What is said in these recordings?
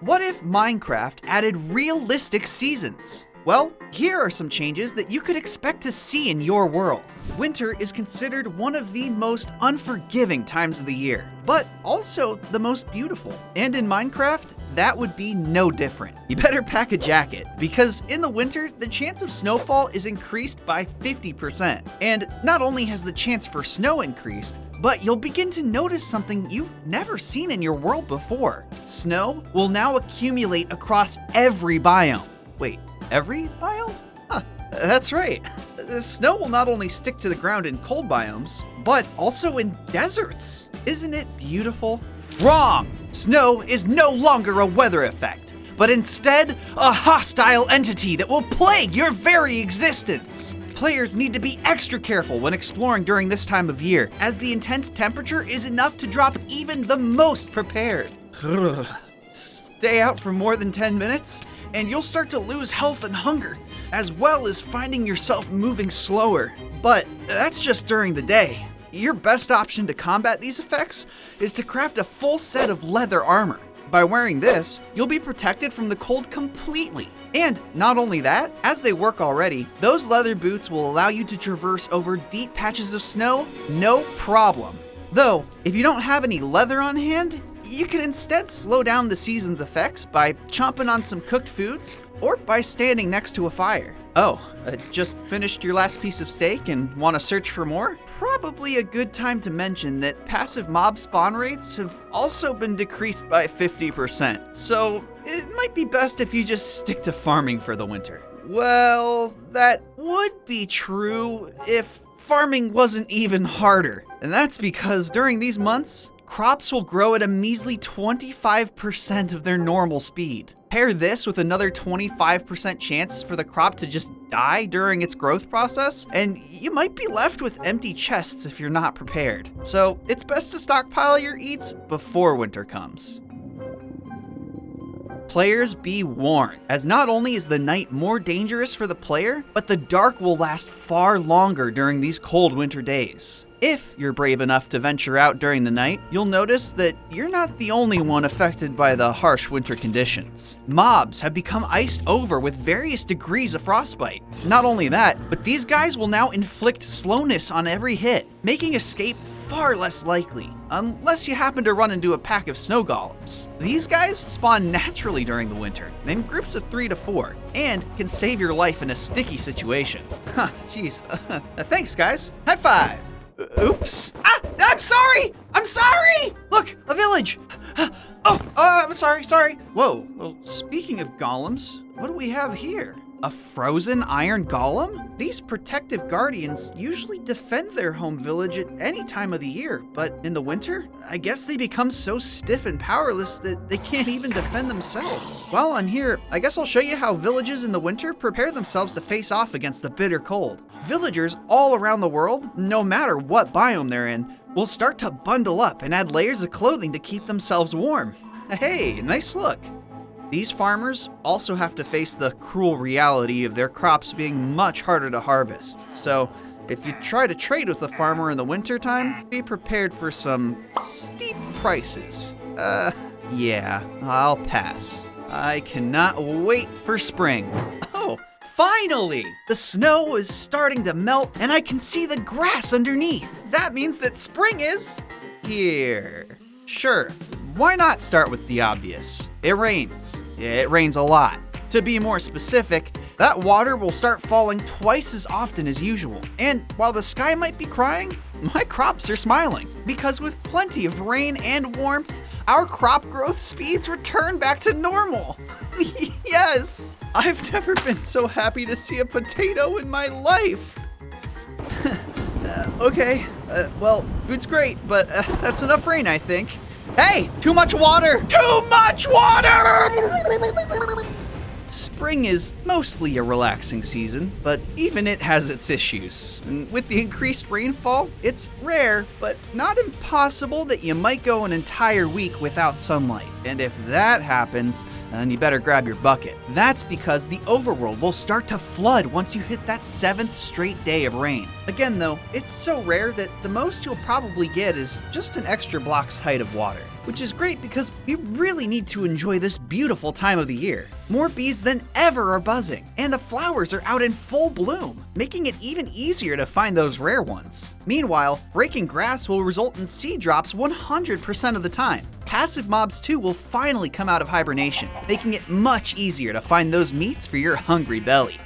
What if Minecraft added realistic seasons? Well, here are some changes that you could expect to see in your world. Winter is considered one of the most unforgiving times of the year, but also the most beautiful. And in Minecraft, that would be no different. You better pack a jacket, because in the winter, the chance of snowfall is increased by 50%. And not only has the chance for snow increased, but you'll begin to notice something you've never seen in your world before. Snow will now accumulate across every biome. Wait, every biome? Huh, that's right. The snow will not only stick to the ground in cold biomes, but also in deserts. Isn't it beautiful? Wrong! Snow is no longer a weather effect, but instead a hostile entity that will plague your very existence. Players need to be extra careful when exploring during this time of year, as the intense temperature is enough to drop even the most prepared. Stay out for more than 10 minutes, and you'll start to lose health and hunger, as well as finding yourself moving slower. But that's just during the day. Your best option to combat these effects is to craft a full set of leather armor. By wearing this, you'll be protected from the cold completely. And not only that, as they work already, those leather boots will allow you to traverse over deep patches of snow, no problem. Though, if you don't have any leather on hand, you can instead slow down the season's effects by chomping on some cooked foods or by standing next to a fire. Oh, just finished your last piece of steak and want to search for more? Probably a good time to mention that passive mob spawn rates have also been decreased by 50%, so it might be best if you just stick to farming for the winter. Well, that would be true if farming wasn't even harder. And that's because during these months, crops will grow at a measly 25% of their normal speed. Pair this with another 25% chance for the crop to just die during its growth process, and you might be left with empty chests if you're not prepared. So it's best to stockpile your eats before winter comes. Players be warned, as not only is the night more dangerous for the player, but the dark will last far longer during these cold winter days. If you're brave enough to venture out during the night, you'll notice that you're not the only one affected by the harsh winter conditions. Mobs have become iced over with various degrees of frostbite. Not only that, but these guys will now inflict slowness on every hit, making escape far less likely, unless you happen to run into a pack of snow golems. These guys spawn naturally during the winter, in groups of 3 to 4, and can save your life in a sticky situation. Huh, jeez. Thanks, guys. High five! Oops. Ah! I'm sorry! I'm sorry! Look, a village! I'm sorry. Whoa, well, speaking of golems, what do we have here? A frozen iron golem? These protective guardians usually defend their home village at any time of the year, but in the winter, I guess they become so stiff and powerless that they can't even defend themselves. While I'm here, I guess I'll show you how villages in the winter prepare themselves to face off against the bitter cold. Villagers all around the world, no matter what biome they're in, will start to bundle up and add layers of clothing to keep themselves warm. Hey, nice look. These farmers also have to face the cruel reality of their crops being much harder to harvest. So, if you try to trade with a farmer in the wintertime, be prepared for some steep prices. Yeah, I'll pass. I cannot wait for spring. Oh, finally! The snow is starting to melt and I can see the grass underneath. That means that spring is here. Sure. Why not start with the obvious? It rains. It rains a lot. To be more specific, that water will start falling twice as often as usual. And while the sky might be crying, my crops are smiling. Because with plenty of rain and warmth, our crop growth speeds return back to normal. Yes! I've never been so happy to see a potato in my life. Okay, well, food's great, but that's enough rain, I think. Hey, too much water! Too much water! Spring is mostly a relaxing season, but even it has its issues. And with the increased rainfall, it's rare, but not impossible that you might go an entire week without sunlight. And if that happens, then you better grab your bucket. That's because the overworld will start to flood once you hit that 7th straight day of rain. Again though, it's so rare that the most you'll probably get is just an extra block's height of water, which is great because you really need to enjoy this beautiful time of the year. More bees than ever are buzzing, and the flowers are out in full bloom, making it even easier to find those rare ones. Meanwhile, breaking grass will result in seed drops 100% of the time. Passive mobs too will finally come out of hibernation, making it much easier to find those meats for your hungry belly.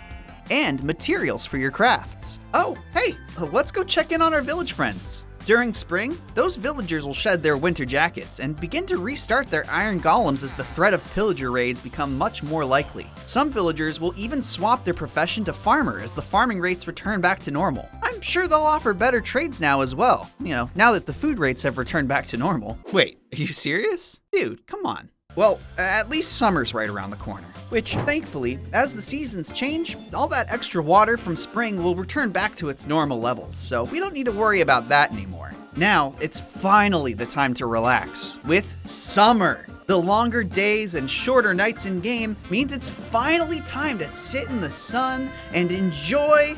And materials for your crafts. Oh, hey, let's go check in on our village friends. During spring, those villagers will shed their winter jackets and begin to restart their iron golems as the threat of pillager raids become much more likely. Some villagers will even swap their profession to farmer as the farming rates return back to normal. I'm sure they'll offer better trades now as well, now that the food rates have returned back to normal. Wait, are you serious? Dude, come on. Well, at least summer's right around the corner, which thankfully, as the seasons change, all that extra water from spring will return back to its normal levels, so we don't need to worry about that anymore. Now, it's finally the time to relax with summer. The longer days and shorter nights in game means it's finally time to sit in the sun and enjoy...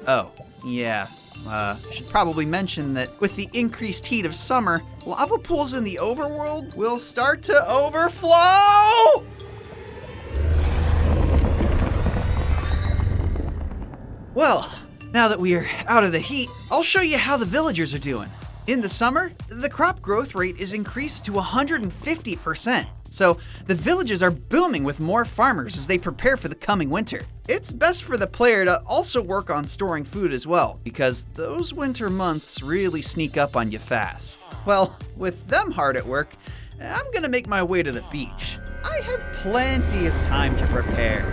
Oh, yeah. Should probably mention that with the increased heat of summer, lava pools in the overworld will start to overflow! Well, now that we are out of the heat, I'll show you how the villagers are doing. In the summer, the crop growth rate is increased to 150%. So the villages are booming with more farmers as they prepare for the coming winter. It's best for the player to also work on storing food as well, because those winter months really sneak up on you fast. Well, with them hard at work, I'm gonna make my way to the beach. I have plenty of time to prepare.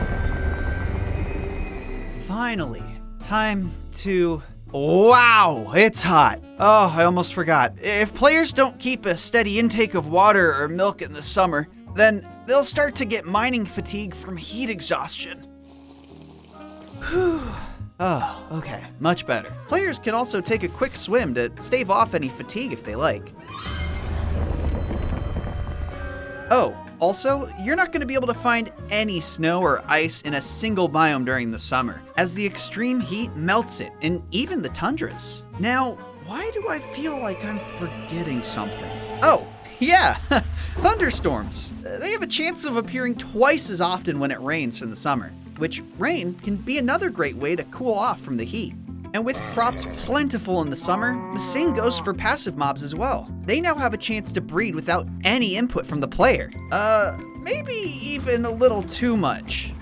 Finally, time to... Wow, it's hot. Oh, I almost forgot. If players don't keep a steady intake of water or milk in the summer, then they'll start to get mining fatigue from heat exhaustion. Whew. Oh, okay, much better. Players can also take a quick swim to stave off any fatigue if they like. Oh, also, you're not going to be able to find any snow or ice in a single biome during the summer, as the extreme heat melts it, and even the tundras. Now, why do I feel like I'm forgetting something? Oh, yeah, thunderstorms. They have a chance of appearing twice as often when it rains in the summer, which rain can be another great way to cool off from the heat. And with crops plentiful in the summer, the same goes for passive mobs as well. They now have a chance to breed without any input from the player. Maybe even a little too much.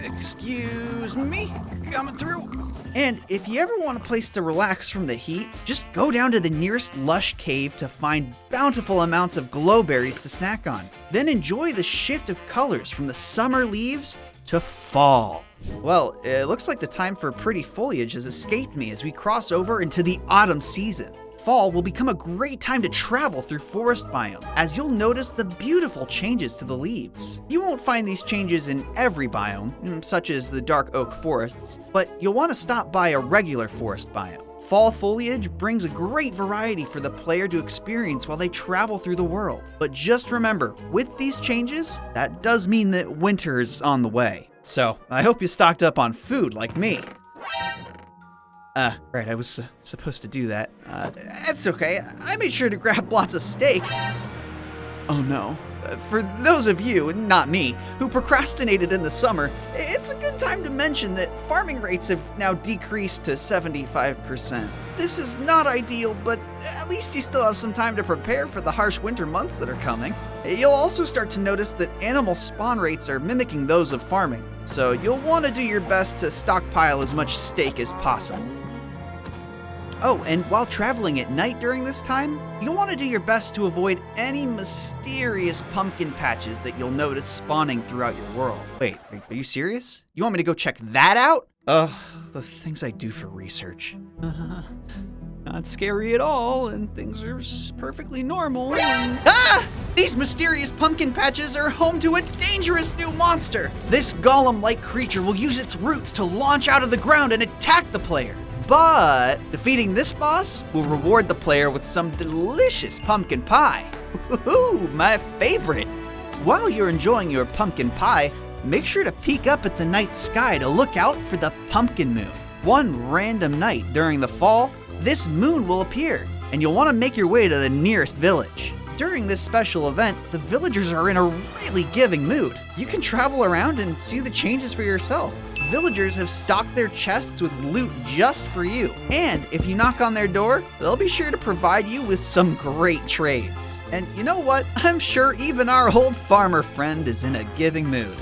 Excuse me, coming through. And if you ever want a place to relax from the heat, just go down to the nearest lush cave to find bountiful amounts of glowberries to snack on. Then enjoy the shift of colors from the summer leaves to fall. Well, it looks like the time for pretty foliage has escaped me as we cross over into the autumn season. Fall will become a great time to travel through forest biome, as you'll notice the beautiful changes to the leaves. You won't find these changes in every biome, such as the dark oak forests, but you'll want to stop by a regular forest biome. Fall foliage brings a great variety for the player to experience while they travel through the world. But just remember, with these changes, that does mean that winter is on the way. So, I hope you stocked up on food like me. Right, I was supposed to do that. That's okay, I made sure to grab lots of steak. Oh no. For those of you, not me, who procrastinated in the summer, it's a good time to mention that farming rates have now decreased to 75%. This is not ideal, but at least you still have some time to prepare for the harsh winter months that are coming. You'll also start to notice that animal spawn rates are mimicking those of farming, so you'll want to do your best to stockpile as much steak as possible. Oh, and while traveling at night during this time, you'll want to do your best to avoid any mysterious pumpkin patches that you'll notice spawning throughout your world. Wait, are you serious? You want me to go check that out? Ugh, the things I do for research. Not scary at all, and things are perfectly normal. Ah! These mysterious pumpkin patches are home to a dangerous new monster! This golem-like creature will use its roots to launch out of the ground and attack the player. But defeating this boss will reward the player with some delicious pumpkin pie. Woohoo, my favorite. While you're enjoying your pumpkin pie, make sure to peek up at the night sky to look out for the pumpkin moon. One random night during the fall, this moon will appear, and you'll want to make your way to the nearest village. During this special event, the villagers are in a really giving mood. You can travel around and see the changes for yourself. Villagers have stocked their chests with loot just for you. And if you knock on their door, they'll be sure to provide you with some great trades. And you know what? I'm sure even our old farmer friend is in a giving mood.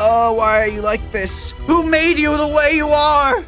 Oh, why are you like this? Who made you the way you are?